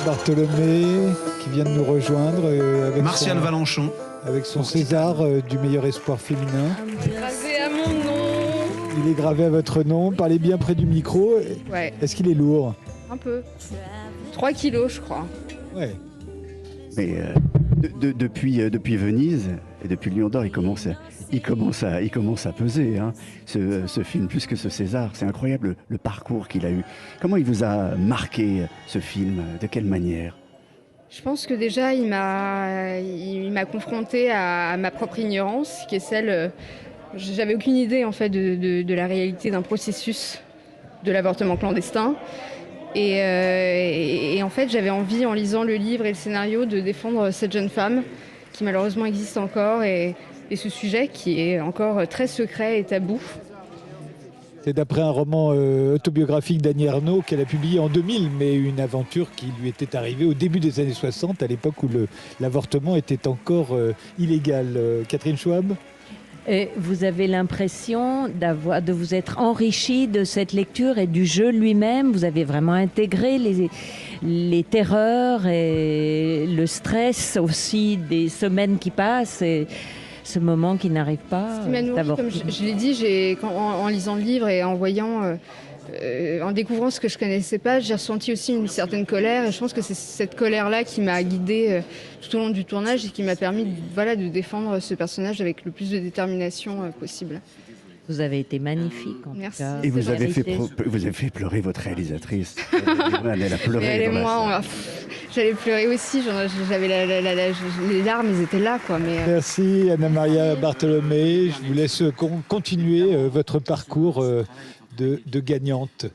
Bartholomé qui vient de nous rejoindre avec Martial Valenchon. Avec son César du meilleur espoir féminin. Gravé à mon nom. Il est gravé à votre nom. Parlez bien près du micro. Ouais. Est-ce qu'il est lourd? Un peu. 3 kilos, je crois. Ouais. Mais depuis Venise et depuis Lion d'Or, il commence à peser. Hein. Ce film, plus que ce César, c'est incroyable le parcours qu'il a eu. Comment il vous a marqué ce film? De quelle manière? Je pense que déjà, il m'a confrontée à ma propre ignorance, qui est celle... J'avais aucune idée, en fait, de la réalité d'un processus de l'avortement clandestin. Et en fait, j'avais envie, en lisant le livre et le scénario, de défendre cette jeune femme qui malheureusement existe encore et ce sujet qui est encore très secret et tabou. C'est d'après un roman autobiographique d'Annie Ernaux qu'elle a publié en 2000, mais une aventure qui lui était arrivée au début des années 60, à l'époque où l'avortement était encore illégal. Catherine Schwab? Et vous avez l'impression de vous être enrichi de cette lecture et du jeu lui-même. Vous avez vraiment intégré les terreurs et le stress aussi des semaines qui passent et ce moment qui n'arrive pas. Ce qui m'a nourri, comme je l'ai dit, en lisant le livre et en voyant, en découvrant ce que je connaissais pas, j'ai ressenti aussi une certaine colère. Et je pense que c'est cette colère-là qui m'a guidée tout au long du tournage et qui m'a permis de défendre ce personnage avec le plus de détermination possible. Vous avez été magnifique. Merci. Et vous avez fait pleurer votre réalisatrice. Elle a pleuré. Elle et moi, j'allais pleurer aussi. J'avais les larmes, elles étaient là, quoi. Mais Merci Anna-Maria Bartholomé. Je vous laisse continuer votre parcours de gagnante.